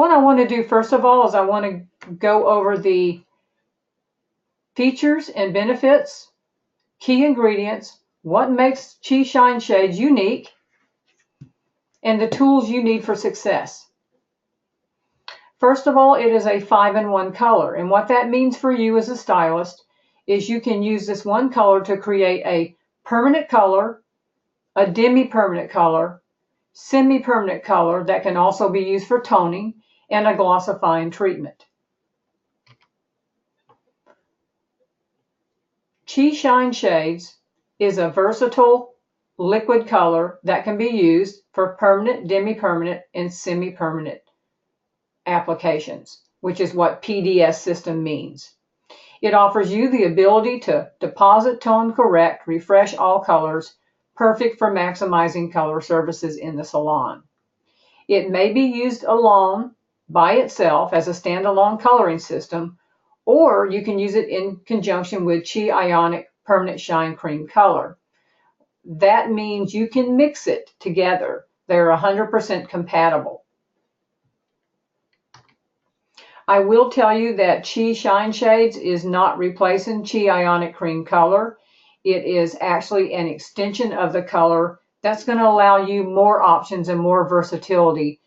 What I want to do first of all is I want to go over the features and benefits, key ingredients, what makes Chi Shine Shades unique, and the tools you need for success. First of all, it is a 5-in-1 color, and what that means for you as a stylist is you can use this one color to create a permanent color, a demi-permanent color, semi-permanent color that can also be used for toning, and a glossifying treatment. Chi Shine Shades is a versatile liquid color that can be used for permanent, demi-permanent, and semi-permanent applications, which is what PDS system means. It offers you the ability to deposit, tone, correct, refresh all colors, perfect for maximizing color services in the salon. It may be used alone by itself as a standalone coloring system, or you can use it in conjunction with Chi IONIC Permanent Shine Cream Color. That means you can mix it together. They're 100% compatible. I will tell you that Chi Shine Shades is not replacing Chi IONIC Cream Color. It is actually an extension of the color that's going to allow you more options and more versatility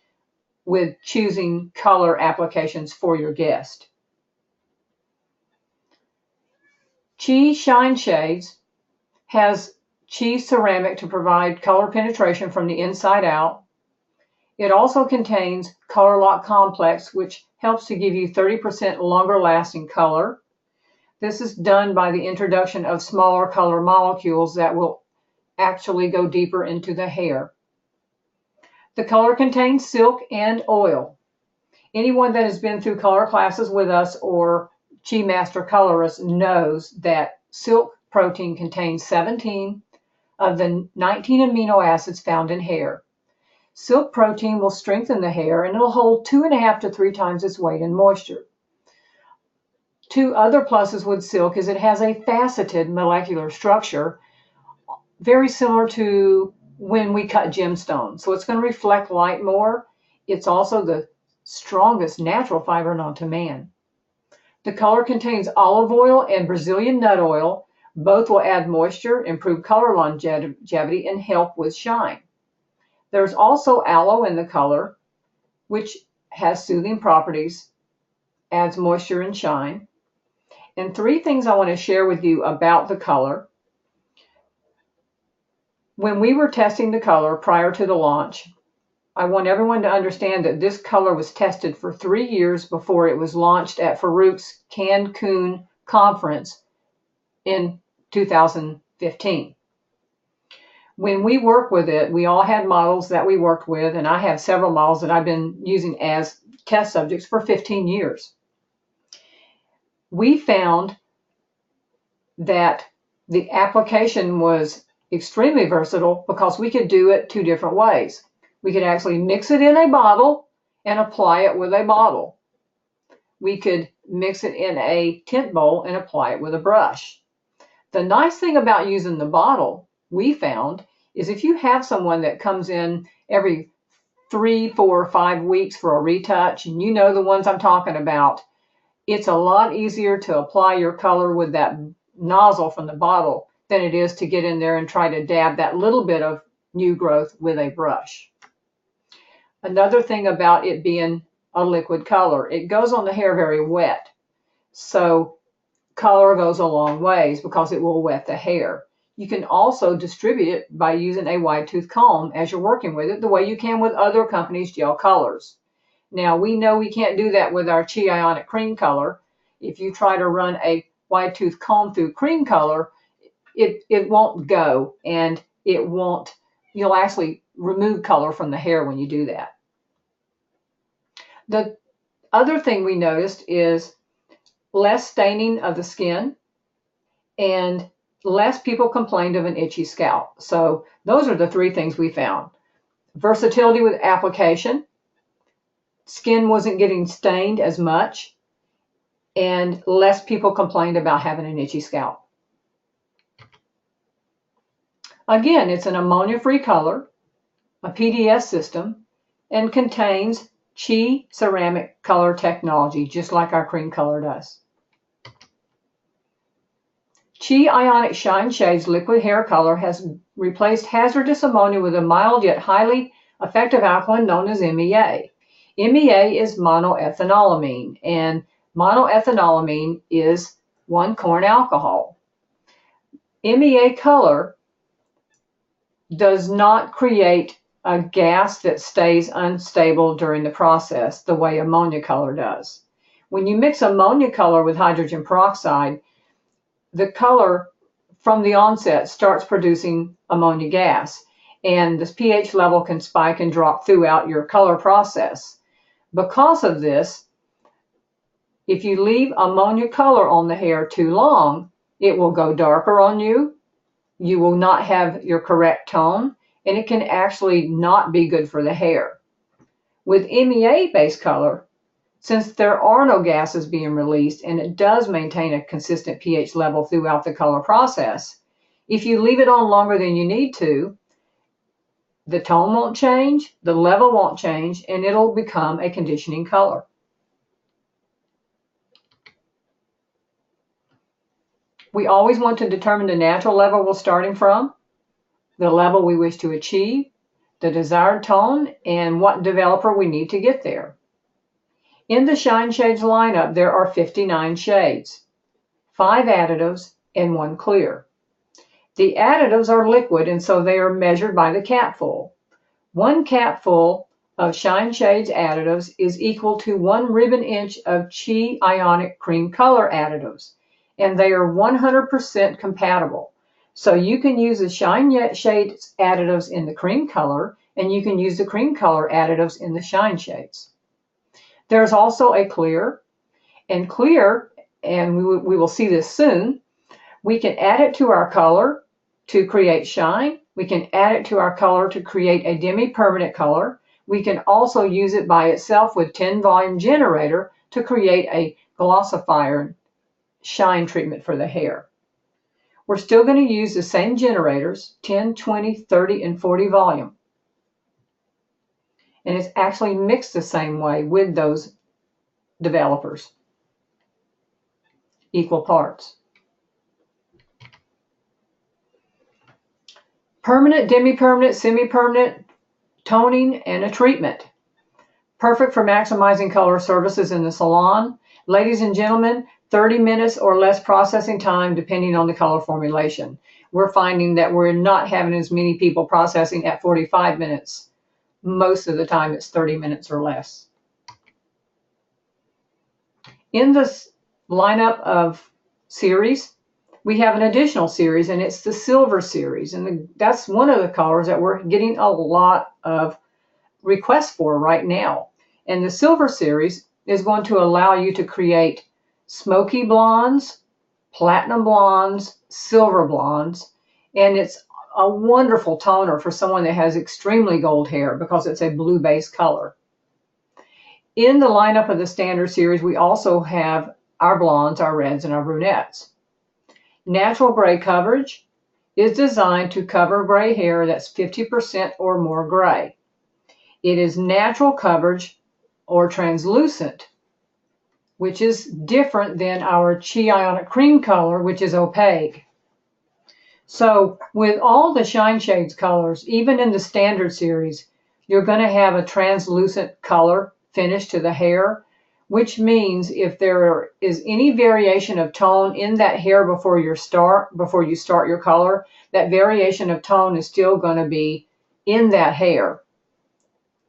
with choosing color applications for your guest. Chi Shine Shades has Chi ceramic to provide color penetration from the inside out. It also contains Color Lock Complex, which helps to give you 30% longer lasting color. This is done by the introduction of smaller color molecules that will actually go deeper into the hair. The color contains silk and oil. Anyone that has been through color classes with us or Chi Master Colorist knows that silk protein contains 17 of the 19 amino acids found in hair. Silk protein will strengthen the hair and it'll hold 2.5 to 3 times its weight in moisture. Two other pluses with silk is it has a faceted molecular structure, very similar to when we cut gemstones. So it's going to reflect light more. It's also the strongest natural fiber known to man. The color contains olive oil and Brazilian nut oil. Both will add moisture, improve color longevity, and help with shine. There's also aloe in the color, which has soothing properties, adds moisture and shine. And 3 things I want to share with you about the color. When we were testing the color prior to the launch, I want everyone to understand that this color was tested for 3 years before it was launched at Farouk's Cancun conference in 2015. When we work with it, we all had models that we worked with, and I have several models that I've been using as test subjects for 15 years. We found that the application was extremely versatile because we could do it 2 different ways. We could actually mix it in a bottle and apply it with a bottle. We could mix it in a tint bowl and apply it with a brush. The nice thing about using the bottle, we found, is if you have someone that comes in every 3, 4, 5 weeks for a retouch, and you know the ones I'm talking about, it's a lot easier to apply your color with that nozzle from the bottle than it is to get in there and try to dab that little bit of new growth with a brush. Another thing about it being a liquid color, it goes on the hair very wet. So color goes a long ways because it will wet the hair. You can also distribute it by using a wide tooth comb as you're working with it, the way you can with other companies' gel colors. Now, we know we can't do that with our Chi IONIC cream color. If you try to run a wide tooth comb through cream color, it won't go, and you'll actually remove color from the hair when you do that. The other thing we noticed is less staining of the skin and less people complained of an itchy scalp. So those are the 3 things we found. Versatility with application, skin wasn't getting stained as much, and less people complained about having an itchy scalp. Again, it's an ammonia-free color, a PDS system, and contains Chi ceramic color technology, just like our cream color does. Chi Ionic Shine Shades liquid hair color has replaced hazardous ammonia with a mild yet highly effective alkaline known as MEA. MEA is monoethanolamine, and monoethanolamine is 1-corn alcohol. MEA color does not create a gas that stays unstable during the process the way ammonia color does. When you mix ammonia color with hydrogen peroxide, the color from the onset starts producing ammonia gas, and the pH level can spike and drop throughout your color process. Because of this, if you leave ammonia color on the hair too long, it will go darker on you. You will not have your correct tone, and it can actually not be good for the hair. With MEA-based color, since there are no gases being released and it does maintain a consistent pH level throughout the color process, if you leave it on longer than you need to, the tone won't change, the level won't change, and it'll become a conditioning color. We always want to determine the natural level we're starting from, the level we wish to achieve, the desired tone, and what developer we need to get there. In the Shine Shades lineup, there are 59 shades, 5 additives, and 1 clear. The additives are liquid, and so they are measured by the capful. 1 capful of Shine Shades additives is equal to 1 ribbon inch of Chi Ionic cream color additives, and they are 100% compatible. So you can use the Shine Shades additives in the cream color, and you can use the cream color additives in the Shine Shades. There's also a clear, and we will see this soon, we can add it to our color to create shine. We can add it to our color to create a demi-permanent color. We can also use it by itself with 10-volume generator to create a glossifier shine treatment for the hair. We're still going to use the same generators, 10, 20, 30, and 40 volume. And it's actually mixed the same way with those developers, equal parts. Permanent, demi-permanent, semi-permanent, toning, and a treatment. Perfect for maximizing color services in the salon. Ladies and gentlemen, 30 minutes or less processing time depending on the color formulation. We're finding that we're not having as many people processing at 45 minutes. Most of the time it's 30 minutes or less. In this lineup of series, we have an additional series, and it's the silver series, and that's one of the colors that we're getting a lot of requests for right now. And the silver series is going to allow you to create smoky blondes, platinum blondes, silver blondes, and it's a wonderful toner for someone that has extremely gold hair because it's a blue-based color. In the lineup of the standard series, we also have our blondes, our reds, and our brunettes. Natural gray coverage is designed to cover gray hair that's 50% or more gray. It is natural coverage or translucent, which is different than our Chi Ionic cream color, which is opaque. So with all the Shine Shades colors, even in the standard series, you're going to have a translucent color finish to the hair, which means if there is any variation of tone in that hair before you start your color, that variation of tone is still going to be in that hair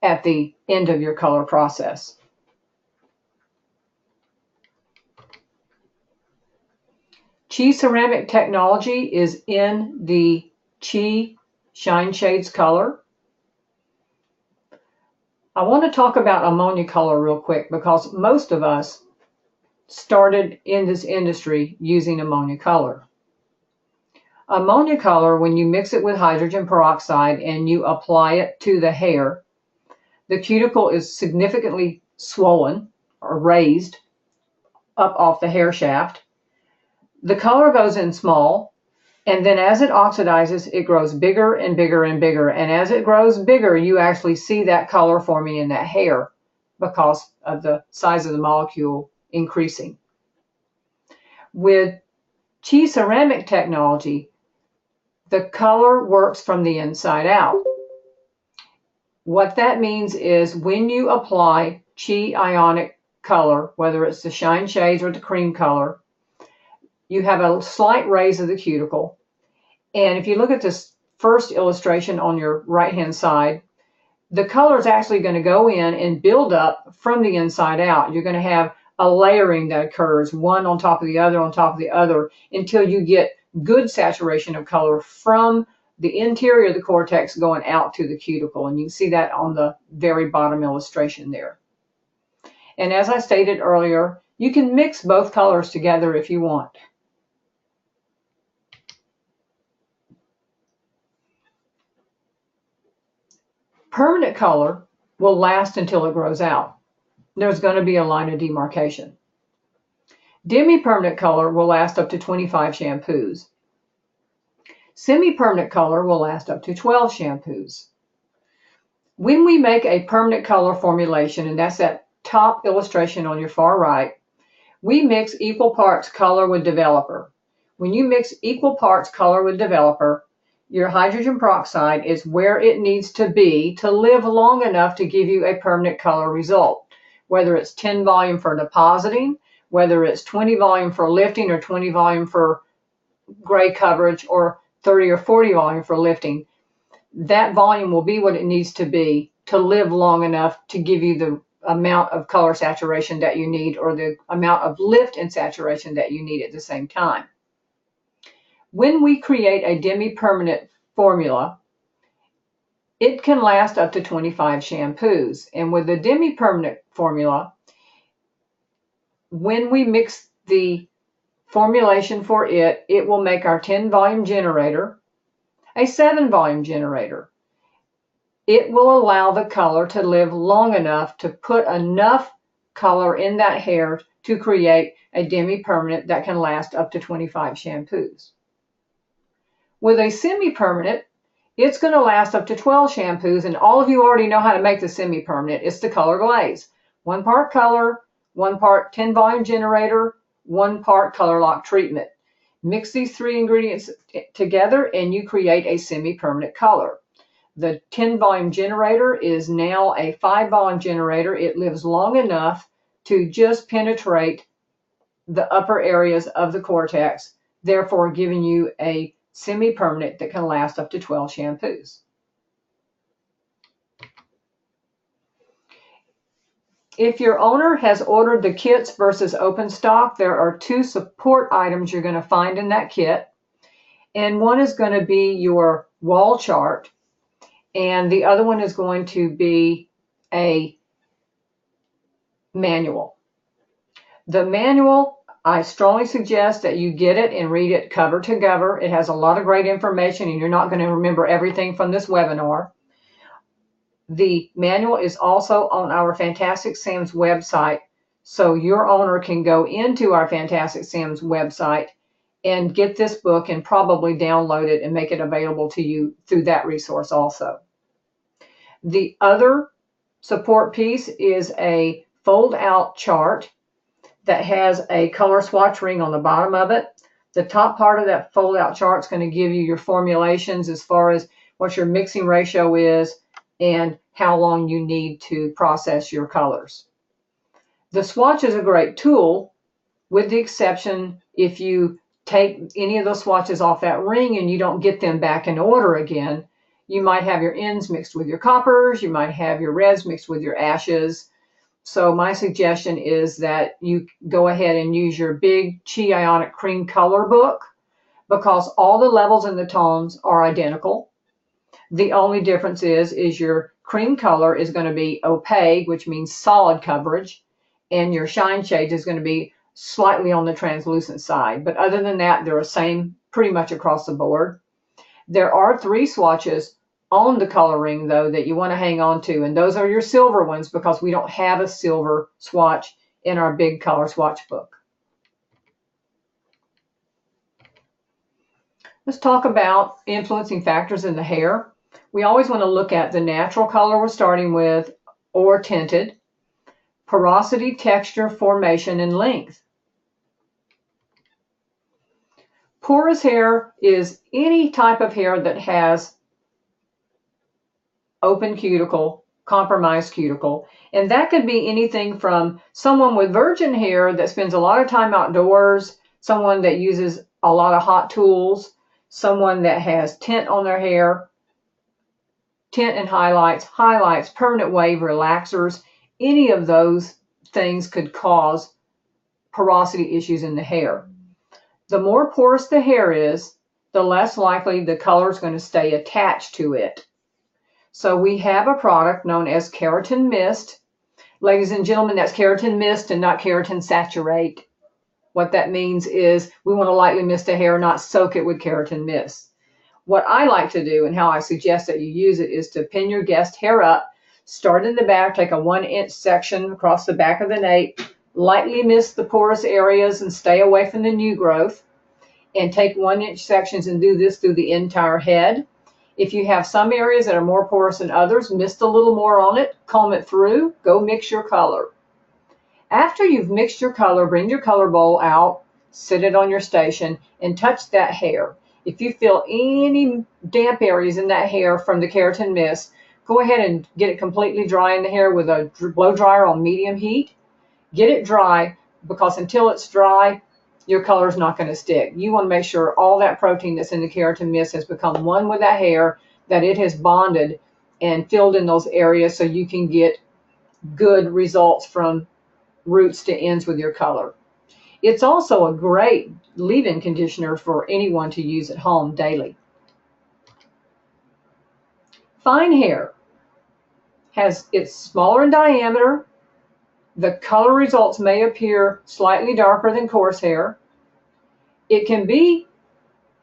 at the end of your color process. Chi ceramic technology is in the Chi Shine Shades color. I want to talk about ammonia color real quick because most of us started in this industry using ammonia color. Ammonia color, when you mix it with hydrogen peroxide and you apply it to the hair, the cuticle is significantly swollen or raised up off the hair shaft. The color goes in small, and then as it oxidizes, it grows bigger and bigger and bigger. And as it grows bigger, you actually see that color forming in that hair because of the size of the molecule increasing. With Chi ceramic technology, the color works from the inside out. What that means is when you apply Chi ionic color, whether it's the shine shades or the cream color, you have a slight raise of the cuticle. And if you look at this first illustration on your right-hand side, the color is actually going to go in and build up from the inside out. You're going to have a layering that occurs, one on top of the other on top of the other, until you get good saturation of color from the interior of the cortex going out to the cuticle. And you can see that on the very bottom illustration there. And as I stated earlier, you can mix both colors together if you want. Permanent color will last until it grows out. There's going to be a line of demarcation. Demi-permanent color will last up to 25 shampoos. Semi-permanent color will last up to 12 shampoos. When we make a permanent color formulation, and that's that top illustration on your far right, we mix equal parts color with developer. When you mix equal parts color with developer, your hydrogen peroxide is where it needs to be to live long enough to give you a permanent color result. Whether it's 10 volume for depositing, whether it's 20 volume for lifting, or 20 volume for gray coverage, or 30 or 40 volume for lifting, that volume will be what it needs to be to live long enough to give you the amount of color saturation that you need, or the amount of lift and saturation that you need at the same time. When we create a demi-permanent formula, it can last up to 25 shampoos. And with the demi-permanent formula, when we mix the formulation for it, it will make our 10 volume generator a 7 volume generator. It will allow the color to live long enough to put enough color in that hair to create a demi-permanent that can last up to 25 shampoos. With a semi-permanent, it's going to last up to 12 shampoos, and all of you already know how to make the semi-permanent. It's the color glaze. 1 part color, 1 part 10 volume generator, 1 part color lock treatment. Mix these 3 ingredients together and you create a semi-permanent color. The 10 volume generator is now a 5 volume generator. It lives long enough to just penetrate the upper areas of the cortex, therefore giving you a semi-permanent that can last up to 12 shampoos. If your owner has ordered the kits versus open stock, there are 2 support items you're going to find in that kit. And one is going to be your wall chart, and the other one is going to be a manual. The manual, I strongly suggest that you get it and read it cover to cover. It has a lot of great information, and you're not going to remember everything from this webinar. The manual is also on our Fantastic Sam's website, so your owner can go into our Fantastic Sam's website and get this book and probably download it and make it available to you through that resource also. The other support piece is a fold-out chart that has a color swatch ring on the bottom of it. The top part of that fold-out chart is going to give you your formulations as far as what your mixing ratio is and how long you need to process your colors. The swatch is a great tool, with the exception if you take any of those swatches off that ring and you don't get them back in order again. You might have your ends mixed with your coppers, you might have your reds mixed with your ashes. So my suggestion is that you go ahead and use your big Chi Ionic Cream Color book, because all the levels and the tones are identical. The only difference is your cream color is going to be opaque, which means solid coverage, and your shine shades is going to be slightly on the translucent side. But other than that, they're the same pretty much across the board. There are 3 swatches on the color ring, though, that you want to hang on to, and those are your silver ones, because we don't have a silver swatch in our big color swatch book. Let's talk about influencing factors in the hair. We always want to look at the natural color we're starting with, or tinted. porosity, texture, formation, and length. Porous hair is any type of hair that has open cuticle, compromised cuticle, and that could be anything from someone with virgin hair that spends a lot of time outdoors, someone that uses a lot of hot tools, someone that has tint on their hair, tint and highlights, permanent wave, relaxers. Any of those things could cause porosity issues in the hair. The more porous the hair is, the less likely the color is going to stay attached to it. So we have a product known as Keratin Mist. Ladies and gentlemen, that's Keratin Mist and not Keratin Saturate. What that means is we want to lightly mist the hair, not soak it with Keratin Mist. What I like to do and how I suggest that you use it is to pin your guest hair up, start in the back, take a 1-inch section across the back of the nape, lightly mist the porous areas and stay away from the new growth, and take 1-inch sections and do this through the entire head. If you have some areas that are more porous than others, mist a little more on it, comb it through, go mix your color. After you've mixed your color, bring your color bowl out, sit it on your station, and touch that hair. If you feel any damp areas in that hair from the Keratin Mist, go ahead and get it completely dry in the hair with a blow dryer on medium heat. Get it dry, because until it's dry, your color is not going to stick. You want to make sure all that protein that's in the Keratin Mist has become one with that hair, that it has bonded and filled in those areas so you can get good results from roots to ends with your color. It's also a great leave-in conditioner for anyone to use at home daily. Fine hair it's smaller in diameter. The color results may appear slightly darker than coarse hair. It can be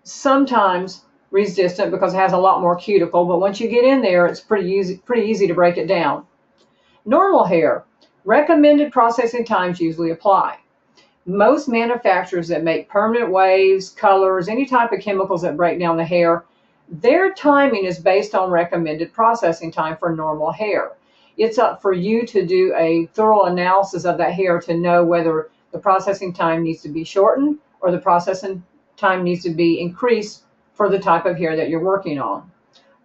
sometimes resistant because it has a lot more cuticle, but once you get in there, it's pretty easy to break it down. Normal hair, recommended processing times usually apply. Most manufacturers that make permanent waves, colors, any type of chemicals that break down the hair, their timing is based on recommended processing time for normal hair. It's up for you to do a thorough analysis of that hair to know whether the processing time needs to be shortened or the processing time needs to be increased for the type of hair that you're working on.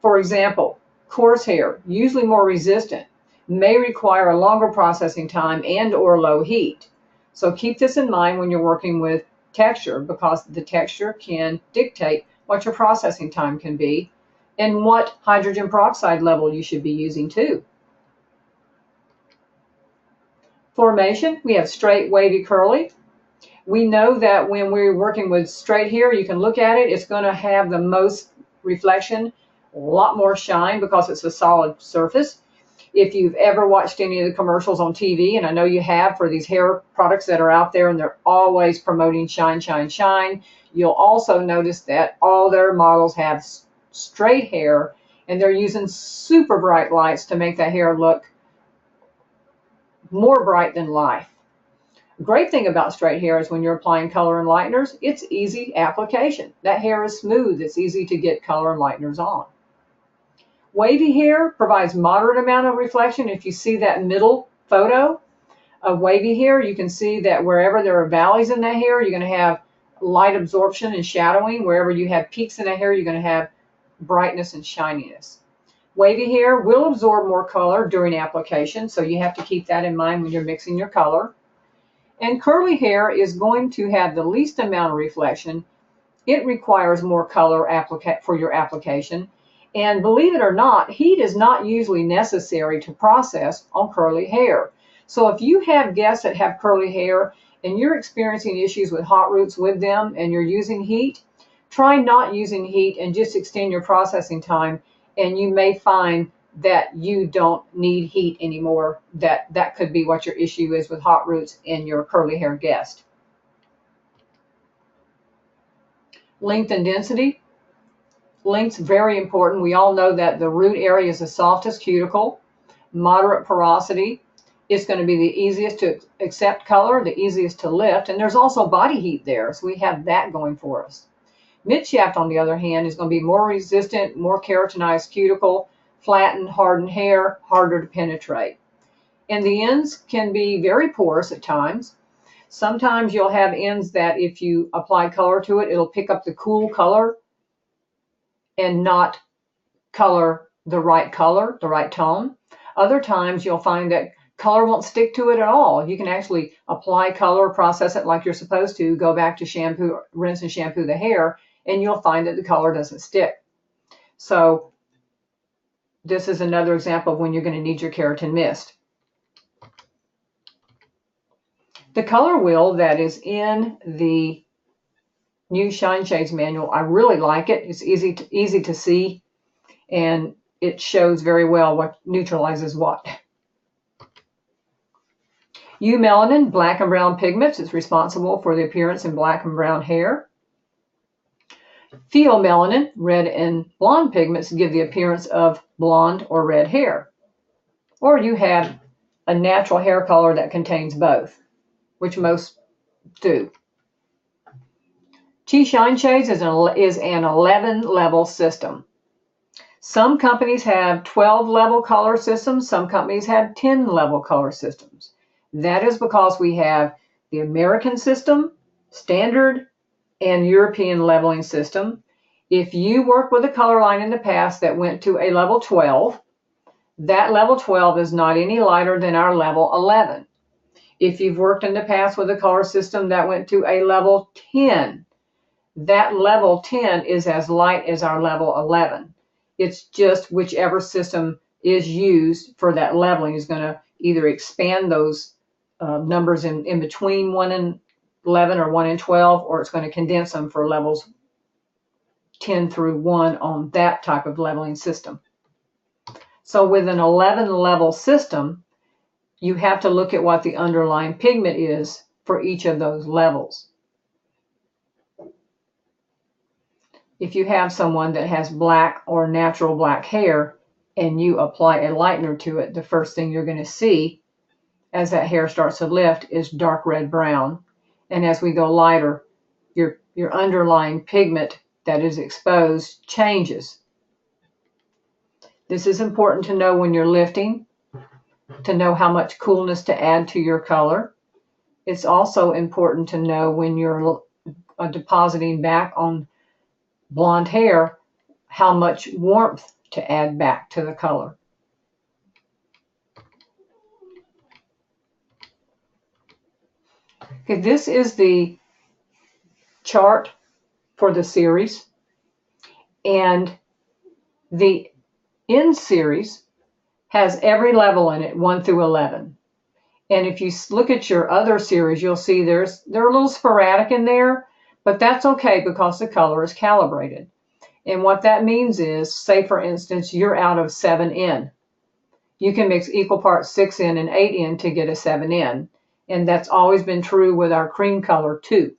For example, coarse hair, usually more resistant, may require a longer processing time and or low heat. So keep this in mind when you're working with texture, because the texture can dictate what your processing time can be and what hydrogen peroxide level you should be using too. Formation, we have straight, wavy, curly. We know that when we're working with straight hair, you can look at it, it's going to have the most reflection, a lot more shine because it's a solid surface. If you've ever watched any of the commercials on TV, and I know you have for these hair products that are out there and they're always promoting shine, shine, shine, you'll also notice that all their models have straight hair and they're using super bright lights to make that hair look more bright than life. Great thing about straight hair is when you're applying color and lighteners, it's easy application. That hair is smooth. It's easy to get color and lighteners on. Wavy hair provides moderate amount of reflection. If you see that middle photo of wavy hair, you can see that wherever there are valleys in that hair, you're going to have light absorption and shadowing. Wherever you have peaks in that hair, you're going to have brightness and shininess. Wavy hair will absorb more color during application, so you have to keep that in mind when you're mixing your color. And curly hair is going to have the least amount of reflection. It requires more color for your application. And believe it or not, heat is not usually necessary to process on curly hair. So if you have guests that have curly hair and you're experiencing issues with hot roots with them and you're using heat, try not using heat and just extend your processing time, and you may find that you don't need heat anymore. That could be what your issue is with hot roots in your curly hair guest. Length and density. Length's very important. We all know that the root area is the softest cuticle, moderate porosity. It's going to be the easiest to accept color, the easiest to lift, and there's also body heat there, so we have that going for us. Midshaft, on the other hand, is going to be more resistant, more keratinized cuticle, flattened, hardened hair, harder to penetrate. And the ends can be very porous at times. Sometimes you'll have ends that if you apply color to it, it'll pick up the cool color and not color, the right tone. Other times you'll find that color won't stick to it at all. You can actually apply color, process it like you're supposed to, go back to shampoo, rinse and shampoo the hair, and you'll find that the color doesn't stick. So this is another example of when you're going to need your keratin mist. The color wheel that is in the new Shine Shades manual, I really like it. It's easy to see, and it shows very well what neutralizes what. Eumelanin, black and brown pigments, is responsible for the appearance in black and brown hair. Pheomelanin, red and blonde pigments, give the appearance of blonde or red hair. Or you have a natural hair color that contains both, which most do. Chi Shine Shades is an 11-level system. Some companies have 12-level color systems. Some companies have 10-level color systems. That is because we have the American system, standard, and European leveling system. If you worked with a color line in the past that went to a level 12, that level 12 is not any lighter than our level 11. If you've worked in the past with a color system that went to a level 10, that level 10 is as light as our level 11. It's just whichever system is used for that leveling is going to either expand those numbers in between 1 and 11 or 1 and 12, or it's going to condense them for levels 10 through 1 on that type of leveling system. So with an 11-level system, you have to look at what the underlying pigment is for each of those levels. If you have someone that has black or natural black hair and you apply a lightener to it, the first thing you're going to see as that hair starts to lift is dark red brown. And as we go lighter, your underlying pigment that is exposed changes. This is important to know when you're lifting, to know how much coolness to add to your color. It's also important to know when you're depositing back on blonde hair, how much warmth to add back to the color. Okay, this is the chart for the series, and the end series has every level in it, 1 through 11. And if you look at your other series, you'll see they're a little sporadic in there, but that's okay because the color is calibrated. And what that means is, say for instance, you're out of 7N. You can mix equal parts 6N and 8N to get a 7N. And that's always been true with our cream color too.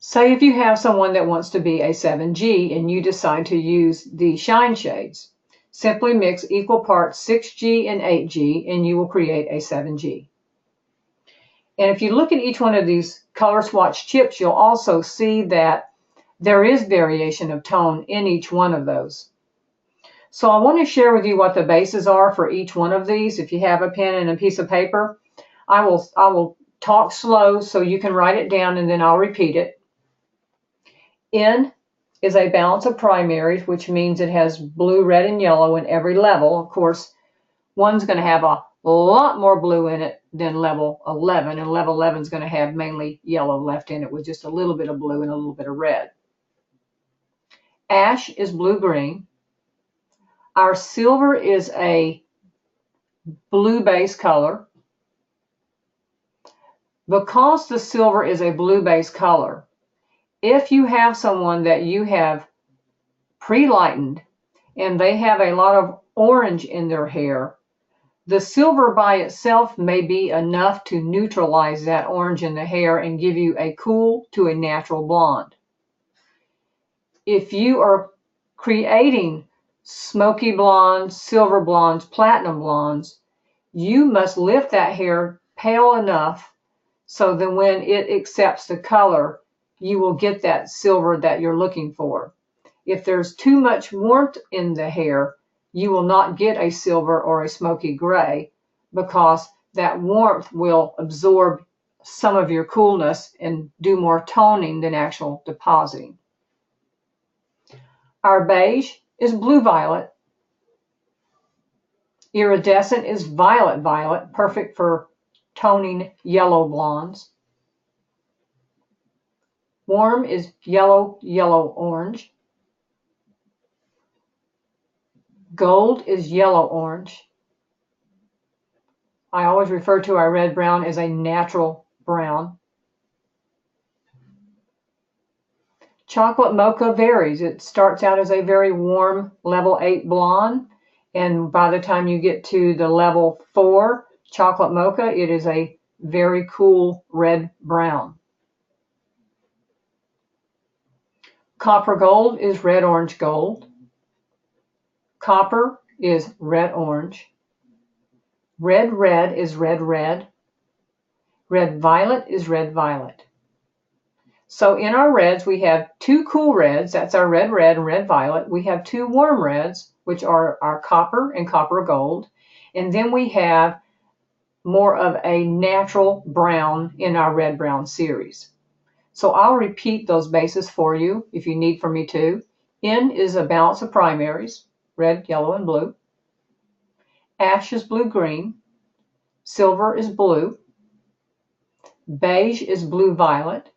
Say if you have someone that wants to be a 7G and you decide to use the Shine Shades, simply mix equal parts 6G and 8G and you will create a 7G. And if you look at each one of these color swatch chips, you'll also see that there is variation of tone in each one of those. So I want to share with you what the bases are for each one of these. If you have a pen and a piece of paper, I will talk slow so you can write it down and then I'll repeat it. N is a balance of primaries, which means it has blue, red, and yellow in every level. Of course, one's going to have a lot more blue in it than level 11, and level 11 is going to have mainly yellow left in it with just a little bit of blue and a little bit of red. Ash is blue-green. Our silver is a blue base color. Because the silver is a blue base color, if you have someone that you have pre-lightened and they have a lot of orange in their hair, the silver by itself may be enough to neutralize that orange in the hair and give you a cool to a natural blonde. If you are creating smoky blondes, silver blondes, platinum blondes, you must lift that hair pale enough so that when it accepts the color, you will get that silver that you're looking for. If there's too much warmth in the hair, you will not get a silver or a smoky gray because that warmth will absorb some of your coolness and do more toning than actual depositing. Our beige is blue-violet. Iridescent is violet-violet, perfect for toning yellow blondes. Warm is yellow-yellow-orange. Gold is yellow-orange. I always refer to our red-brown as a natural brown. Chocolate mocha varies. It starts out as a very warm level 8 blonde, and by the time you get to the level 4 chocolate mocha, it is a very cool red-brown. Copper gold is red-orange gold. Copper is red-orange. Red-red is red-red. Red-violet is red-violet. So in our reds, we have two cool reds, that's our red-red and red-violet. We have two warm reds, which are our copper and copper gold. And then we have more of a natural brown in our red-brown series. So I'll repeat those bases for you if you need for me to. N is a balance of primaries, red, yellow, and blue. Ash is blue-green. Silver is blue. Beige is blue-violet.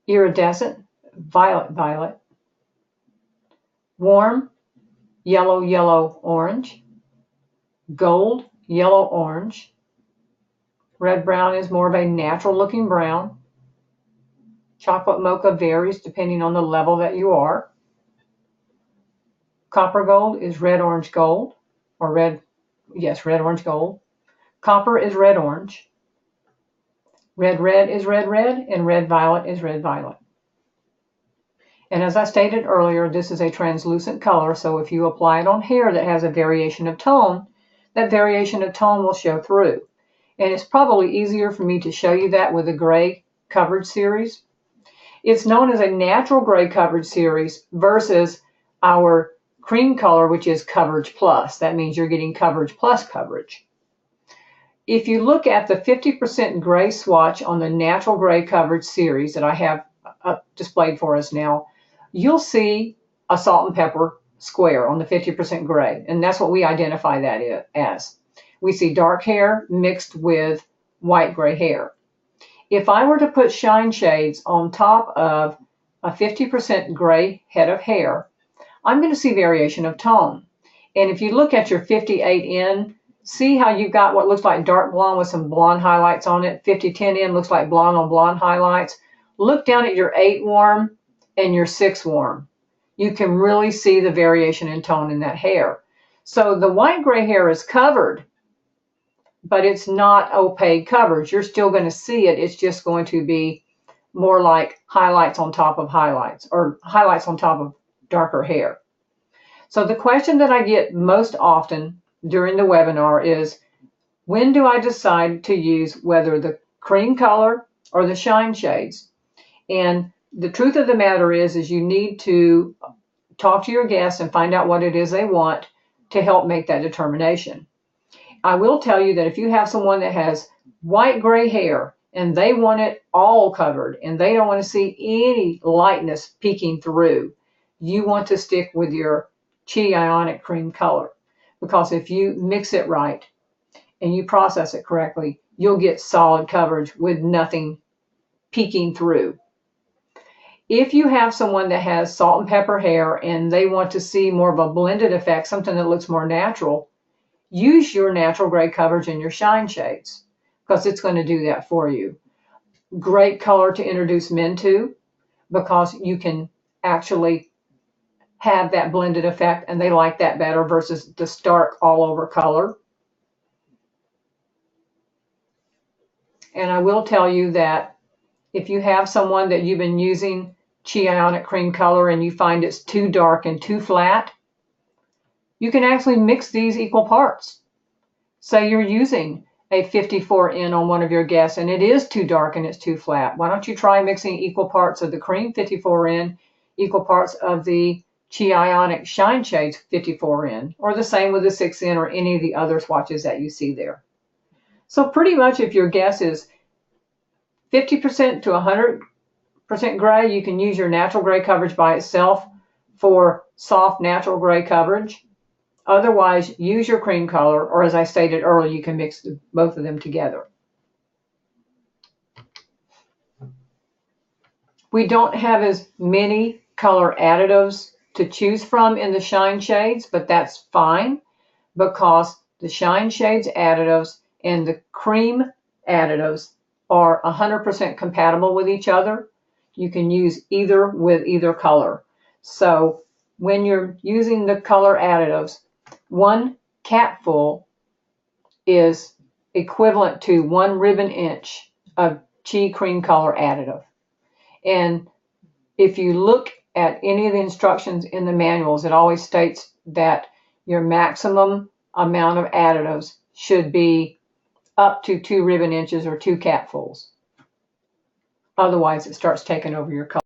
Iridescent, violet-violet. Warm, yellow-yellow-orange. Gold, yellow-orange. Red-brown is more of a natural-looking brown. Chocolate mocha varies depending on the level that you are. Copper gold is red-orange gold, or red-orange gold. Copper is red-orange. Red-red is red-red, and red-violet is red-violet. And as I stated earlier, this is a translucent color, so if you apply it on hair that has a variation of tone, that variation of tone will show through. And it's probably easier for me to show you that with a gray coverage series. It's known as a natural gray coverage series versus our cream color, which is coverage plus. That means you're getting coverage plus coverage. If you look at the 50% gray swatch on the natural gray coverage series that I have displayed for us now, you'll see a salt and pepper square on the 50% gray, and that's what we identify that as. We see dark hair mixed with white gray hair. If I were to put shine shades on top of a 50% gray head of hair, I'm going to see variation of tone. And if you look at your 58N, see how you've got what looks like dark blonde with some blonde highlights on it. 5010N looks like blonde on blonde highlights. Look down at your 8 warm and your 6 warm. You can really see the variation in tone in that hair. So the white gray hair is covered, but it's not opaque coverage. You're still going to see it. It's just going to be more like highlights on top of highlights, or highlights on top of darker hair. So the question that I get most often during the webinar is, when do I decide to use whether the cream color or the shine shades? And the truth of the matter is you need to talk to your guests and find out what it is they want to help make that determination. I will tell you that if you have someone that has white gray hair and they want it all covered and they don't want to see any lightness peeking through, you want to stick with your Chi Ionic cream color, because if you mix it right and you process it correctly, you'll get solid coverage with nothing peeking through. If you have someone that has salt and pepper hair and they want to see more of a blended effect, something that looks more natural, use your natural gray coverage in your shine shades, because it's going to do that for you. Great color to introduce men to, because you can actually have that blended effect and they like that better versus the stark all over color. And I will tell you that if you have someone that you've been using Chi Ionic cream color and you find it's too dark and too flat, you can actually mix these equal parts. Say you're using a 54N on one of your guests and it is too dark and it's too flat. Why don't you try mixing equal parts of the cream 54N, equal parts of the Chi IONIC Shine Shades 54N, or the same with the 6N or any of the other swatches that you see there. So pretty much if your guess is 50% to 100% gray, you can use your natural gray coverage by itself for soft natural gray coverage. Otherwise, use your cream color, or as I stated earlier, you can mix both of them together. We don't have as many color additives to choose from in the Shine Shades, but that's fine because the Shine Shades additives and the cream additives are 100% compatible with each other. You can use either with either color. So when you're using the color additives, 1 capful is equivalent to 1 ribbon inch of Chi cream color additive. And if you look at any of the instructions in the manuals, it always states that your maximum amount of additives should be up to 2 ribbon inches or 2 capfuls. Otherwise, it starts taking over your color.